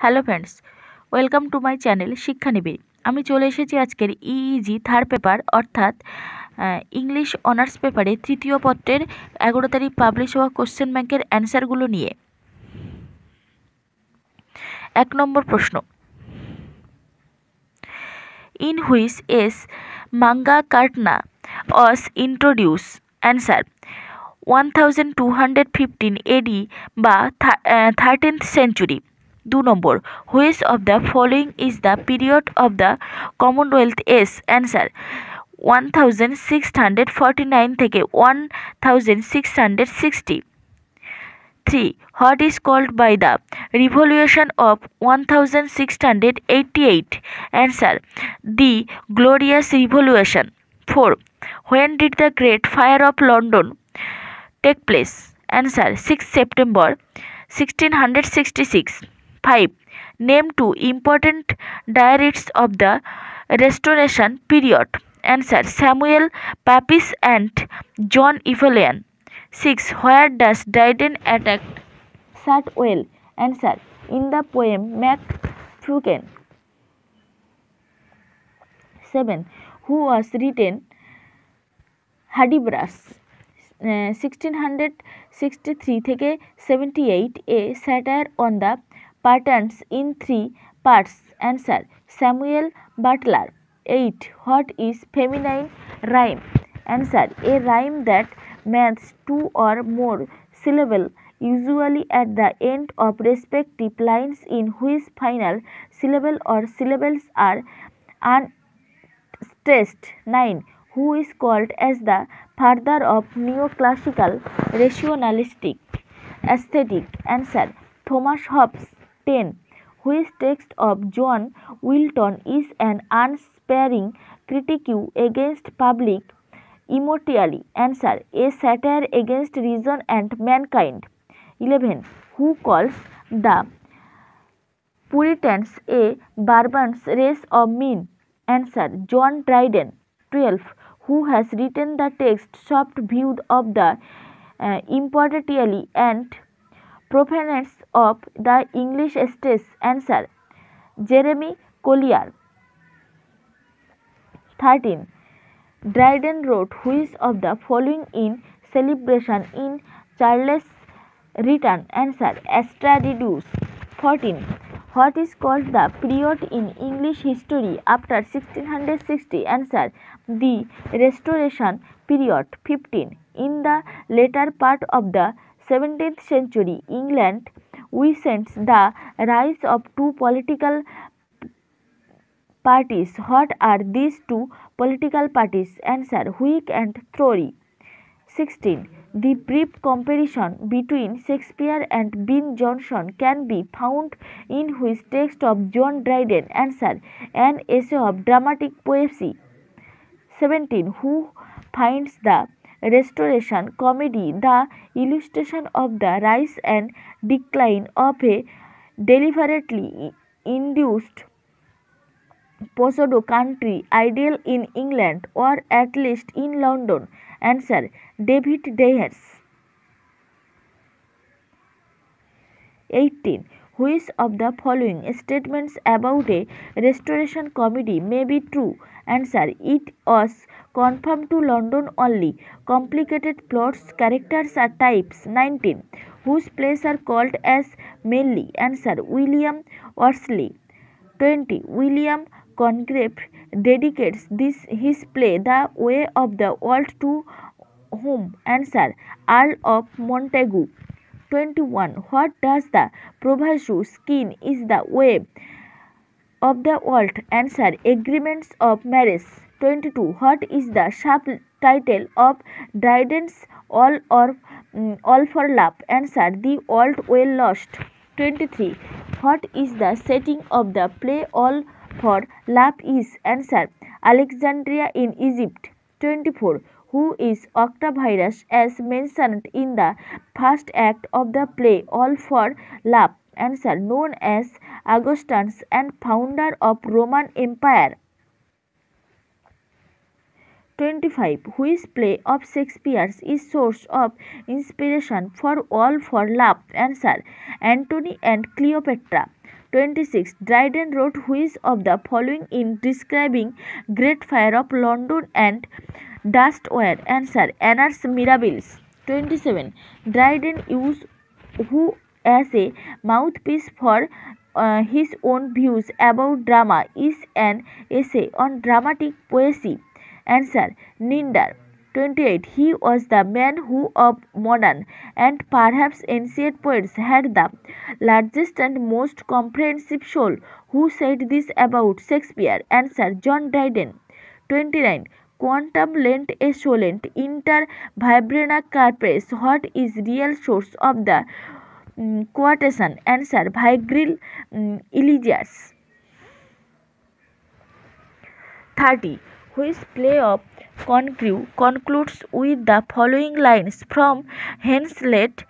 Hello friends, welcome to my channel Shikkhanibir. আমি চলে এসেছি আজকের ইইজি থার্ড পেপার অর্থাৎ ইংলিশ অনার্স পেপারে তৃতীয় পত্রের 11 তারিখ পাবলিশ হওয়া কোশ্চেন ব্যাংকের অ্যান্সারগুলো নিয়ে। 1 নম্বর প্রশ্ন, ইন হুইচ এস Magna was introduce? Answer 1215 AD বা 13th century। 2 নম্বর, which of the following is the period of the commonwealth এস? অ্যান্সার 1649 থেকে 1660। 3. What is called by the revolution of 1688? Answer, the Glorious Revolution. 4. When did the Great Fire of London take place? Answer, 6 September 1666. 5. Name two important diarists of the Restoration period. Answer, Samuel Pepys and John Evelyn. 6. Where does Dryden attack Shotwell? Answer, in the poem MacFuken. 7. Who was written Hudibras 1663 থেকে 78, a satire on the patterns in 3 parts? Answer, Samuel Butler. 8. What is feminine rhyme? Answer, a rhyme that matches 2 or more syllables, usually at the end of respective lines, in which final syllable or syllables are unstressed. 9. Who is called as the father of neoclassical rationalistic aesthetic? Answer, Thomas Hobbes. 10. Which text of John Wilton is an unsparing critique against public immortality? Answer, a satire against reason and mankind. 11. Who calls the Puritans a barbarous race of men? Answer, John Dryden. 12. Who has written the text soft view of the impropriety and profaneness of the English stage? Answer, Jeremy Collier. 13. Dryden wrote which of the following in celebration in Charles' return? Answer, Astradius. 14. What is called the period in English history after 1660? Answer, the Restoration period. 15. In the later part of the 17th century, England witnessed the rise of two political parties. What are these two political parties? Answer, Whig and Tory. 16. The brief comparison between Shakespeare and Ben Jonson can be found in which text of John Dryden? Answer, an essay of dramatic poesy. 17. Who finds the Restoration comedy the illustration of the rise and decline of a deliberately induced pseudo country ideal in England, or at least in London? Answer, David Deyers. 18. Which of the following statements about a Restoration comedy may be true? Answer, it was confined to London only. Complicated plots, characters are types. 19. Whose plays are called as mainly? Answer, William Worsley. 20. William Congreve dedicates his play The Way of the World to whom? Answer, Earl of Montagu. 21. What does the Proviso skin is the way of the world? Answer, Agreements of Marriage. 22. What is the subtitle of Dryden's All for Love? Answer, The World Well Lost. 23. What is the setting of the play All for Love is? Answer, Alexandria in Egypt. 24. Who is Octavius as mentioned in the first act of the play All for Love? Answer, known as Augustus and founder of Roman Empire. 25. Which play of Shakespeare's is source of inspiration for All for Love? Answer, Antony and Cleopatra. 26. Dryden wrote which of the following in describing Great Fire of London and Dust were? Answer, Annus Mirabilis. 27. Dryden used who as a mouthpiece for his own views about drama is an essay on dramatic poesy. Answer, Ninder. 28. He was the man who of modern and perhaps ancient poets had the largest and most comprehensive soul. Who said this about Shakespeare? Answer, John Dryden. 29. Quantum lent a solent inter vibrana carpes. What is real source of the quotation? Answer, Virgil Eligius. 30. Which play of concludes with the following lines from hence let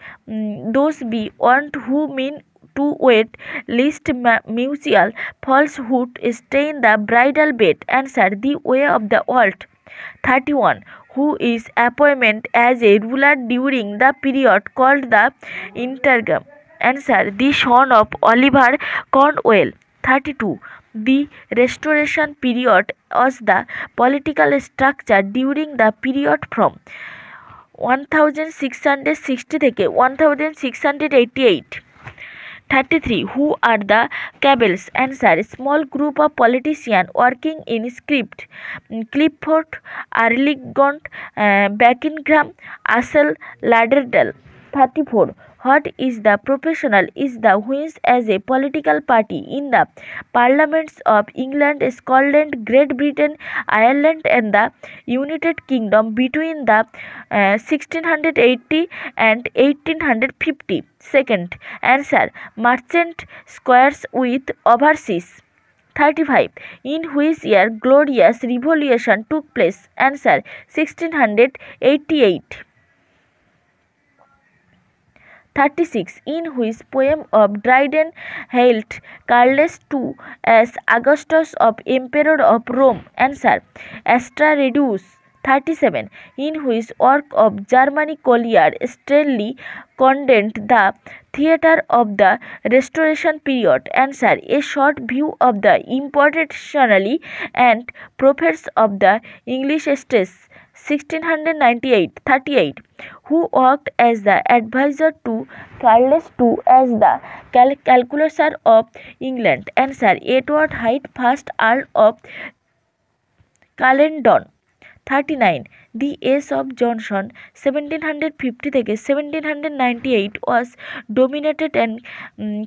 those be warned who mean to wait lest mutual falsehood stain the bridal bed. Answer, the way of the world. 31. Who is appointed as a ruler during the period called the interregnum? Answer, the son of Oliver Cromwell. 32. The Restoration period was the political structure during the period from 1660 থেকে 1688. 33. Who are the cabals? Answer, small group of politicians working in script. Clifford, Arlington, Buckingham, Russell, Lauderdale. 34. What is the professional is the which as a political party in the parliaments of England, Scotland, Great Britain, Ireland and the United Kingdom between the 1680 and 1850. Second. Answer, merchant squares with overseas. 35. In which year Glorious Revolution took place? Answer, 1688. 36. In which poem of Dryden hailed Carlos II as Augustus of Emperor of Rome? Answer, Astra Reduce. 37. In which work of Germany Collier Stanley condemned the theatre of the Restoration period? Answer, a short view of the impositionally and prophets of the English stage. 1698. 38. Who worked as the advisor to Carlos II as the calculator of England? Answer, Edward Hyde, first Earl of Clarendon. 39. The Age of Johnson 1750 থেকে 1798 was dominated and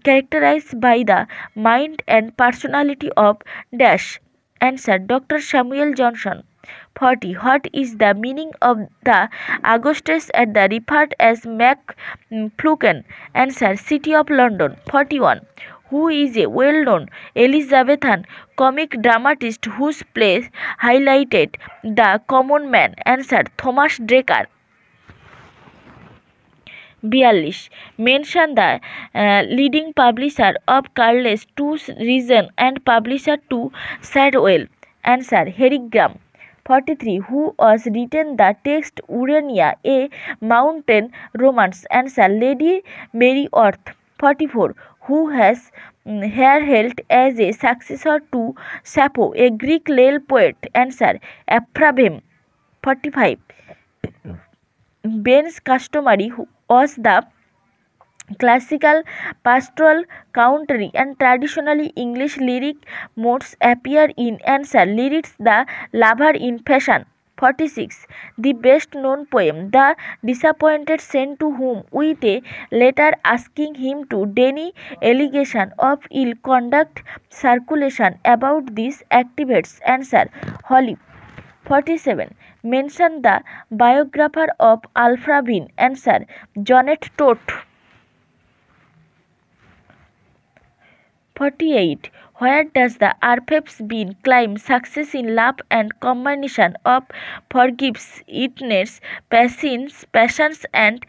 characterized by the mind and personality of Dash. Answer, Dr. Samuel Johnson. 40. What is the meaning of the Augustus at the referred as MacFluken? Answer, City of London. 41. Who is a well-known Elizabethan comic dramatist whose plays highlighted the common man? Answer, Thomas Draker. 42. Mention the leading publisher of Carlos II's Reason and publisher to Shadwell. Answer, Harry Graham. 43. Who was written the text Urania, a mountain romance? Answer, Lady Mary Worth. 44. Who has here held as a successor to Sappho, a Greek lay poet? Answer, Aphraim. 45. Ben's customary was the classical, pastoral, country and traditionally English lyric modes appear in? Answer, lyrics the lover in fashion. 46. The best known poem The Disappointed sent to whom with a letter asking him to deny allegation of ill conduct circulation about these activities? Answer, Holly. 47. Mention the biographer of Alfred Bean. Answer, Jonet Todt. 48. Where does the Arpha's Bean claim success in love and combination of forgiveness, passions and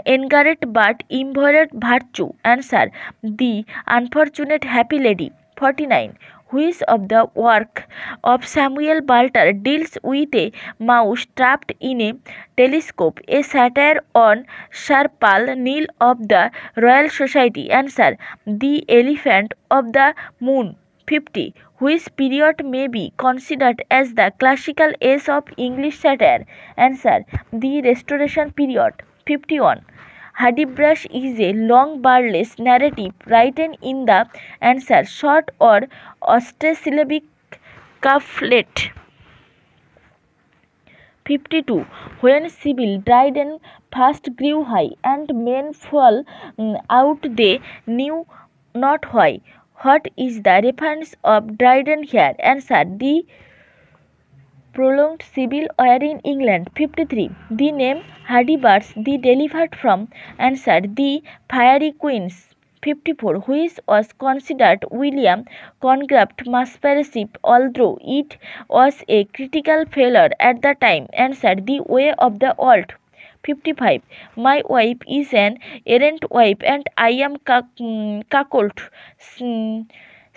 ingrate but involved virtue? Answer, the unfortunate happy lady. 49. Which of the work of Samuel Balter deals with a mouse trapped in a telescope? A satire on Sir Paul Neil of the Royal Society. Answer: The Elephant of the Moon. 50. Which period may be considered as the classical age of English satire? Answer: the Restoration period. 51. Hudibras is a long burlesque narrative written in the answer short or octasyllabic couplet. 52. When Sibyl Dryden first grew high and men fell out, they knew not why. What is the reference of Dryden here? Answer: the prolonged civil war in England. 53. The name Hudibras the delivered from. Answer: the Fiery Queens. 54. Which was considered William Congrab's masterpiece, although it was a critical failure at the time? Answer: The Way of the World. 55. My wife is an errant wife, and I am cuckolded,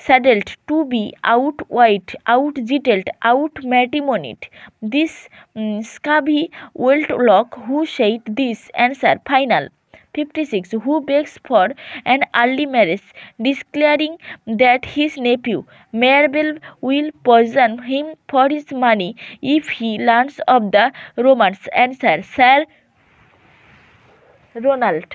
saddled to be outwitted, outjittled, outmatrimonied. This scabby Weltlock who said this? Answer: Final. 56. Who begs for an early marriage, declaring that his nephew Marvel will poison him for his money if he learns of the romance? Answer: Sir Ronald.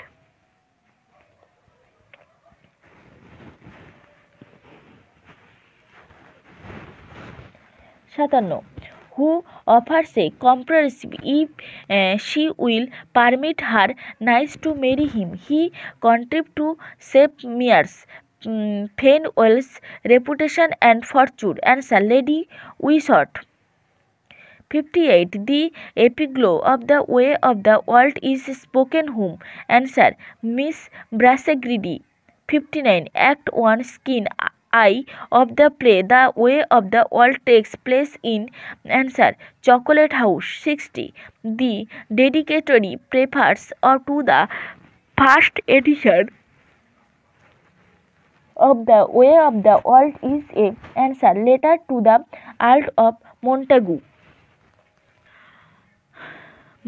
57. Who offers a compromise if she will permit her niece to marry him? He contributes to save Mears Fenwell's reputation and fortune. Answer: Lady Wishart. 58. The epilogue of The Way of the World is spoken whom? Answer: Miss Brassegridy. 59. Act 1 Skin Eye of the play The Way of the World takes place in. Answer: Chocolate House. 60. The dedicatory preface to the first edition of The Way of the World is a. Answer: Letter to the Earl of Montagu.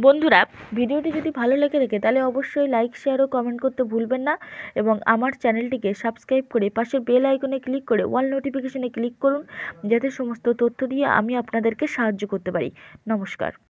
বন্ধুরা, ভিডিওটি যদি ভালো লেগে থাকে তাহলে অবশ্যই like, share ও comment করতে ভুলবেন না এবং আমার চ্যানেলটিকে সাবস্ক্রাইব করে পাশের বেল আইকনে ক্লিক করে অল নোটিফিকেশনে ক্লিক করুন, যাতে সমস্ত তথ্য দিয়ে আমি আপনাদেরকে সাহায্য করতে পারি। নমস্কার।